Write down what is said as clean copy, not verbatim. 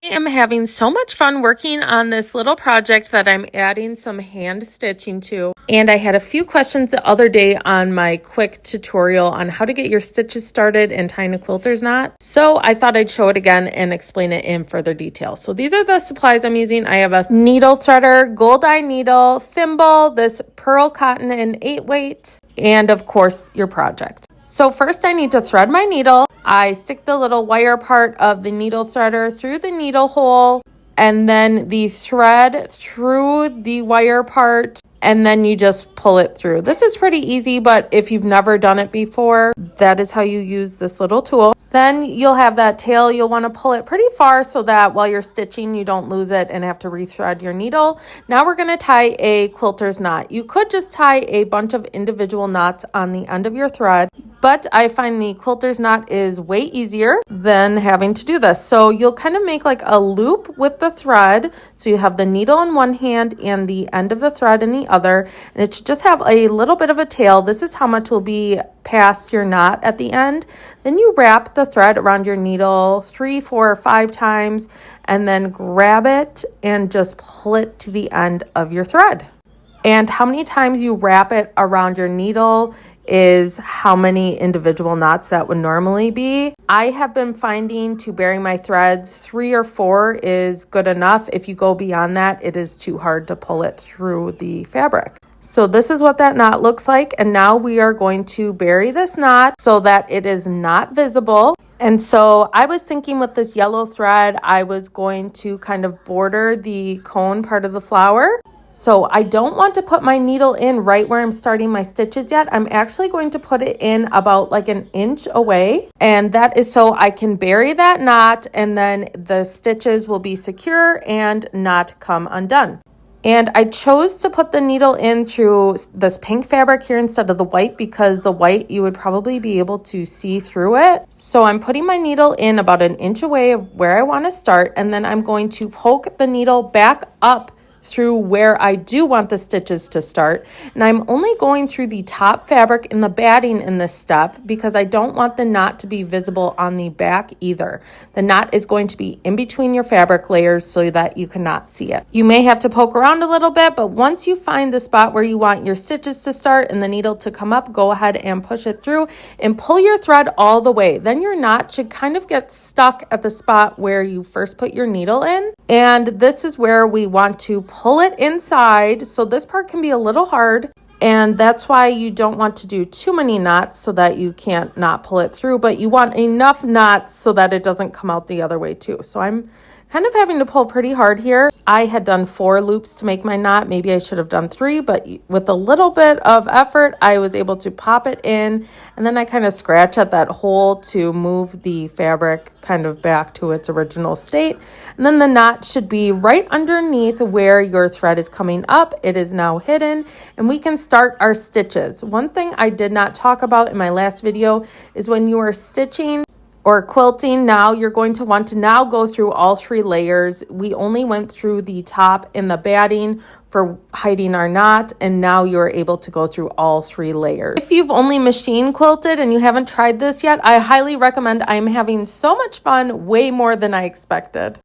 am having so much fun working on this little project that I'm adding some hand stitching to. And I had a few questions the other day on my quick tutorial on how to get your stitches started in tying a quilter's knot. So I thought I'd show it again and explain it in further detail. So these are the supplies I'm using. I have a needle threader, gold eye needle, thimble, this pearl cotton and 8 weight, and of course your project. So first I need to thread my needle. I stick the little wire part of the needle threader through the needle hole and then the thread through the wire part, and then you just pull it through. This is pretty easy, but if you've never done it before, that is how you use this little tool. Then you'll have that tail. You'll want to pull it pretty far so that while you're stitching, you don't lose it and have to rethread your needle. Now we're going to tie a quilter's knot. You could just tie a bunch of individual knots on the end of your thread, but I find the quilter's knot is way easier than having to do this. So you'll kind of make like a loop with the thread. So you have the needle in one hand and the end of the thread in the other, and it should just have a little bit of a tail. This is how much will be past your knot at the end. Then you wrap the thread around your needle 3, 4, or 5 times, and then grab it and just pull it to the end of your thread. And how many times you wrap it around your needle is how many individual knots that would normally be. I have been finding to bury my threads 3 or 4 is good enough. If you go beyond that, it is too hard to pull it through the fabric. So this is what that knot looks like. And now we are going to bury this knot so that it is not visible. And so I was thinking with this yellow thread, I was going to kind of border the cone part of the flower. So I don't want to put my needle in right where I'm starting my stitches yet. I'm actually going to put it in about like an inch away. And that is so I can bury that knot and then the stitches will be secure and not come undone. And I chose to put the needle in through this pink fabric here instead of the white because the white you would probably be able to see through it. So I'm putting my needle in about an inch away of where I want to start, and then I'm going to poke the needle back up through where I do want the stitches to start. And I'm only going through the top fabric and the batting in this step because I don't want the knot to be visible on the back either. The knot is going to be in between your fabric layers so that you cannot see it. You may have to poke around a little bit, but once you find the spot where you want your stitches to start and the needle to come up, go ahead and push it through and pull your thread all the way. Then your knot should kind of get stuck at the spot where you first put your needle in. And this is where we want to pull it inside. So this part can be a little hard, and that's why you don't want to do too many knots so that you can't not pull it through, but you want enough knots so that it doesn't come out the other way too. So I'm kind of having to pull pretty hard here. I had done 4 loops to make my knot. Maybe I should have done 3, but with a little bit of effort, I was able to pop it in, and then I kind of scratch at that hole to move the fabric kind of back to its original state. And then the knot should be right underneath where your thread is coming up. It is now hidden, and we can start our stitches. One thing I did not talk about in my last video is when you are stitching or quilting, now you're going to want to now go through all 3 layers. We only went through the top and the batting for hiding our knot, and now you're able to go through all 3 layers. If you've only machine quilted and you haven't tried this yet, I highly recommend. I'm having so much fun, way more than I expected.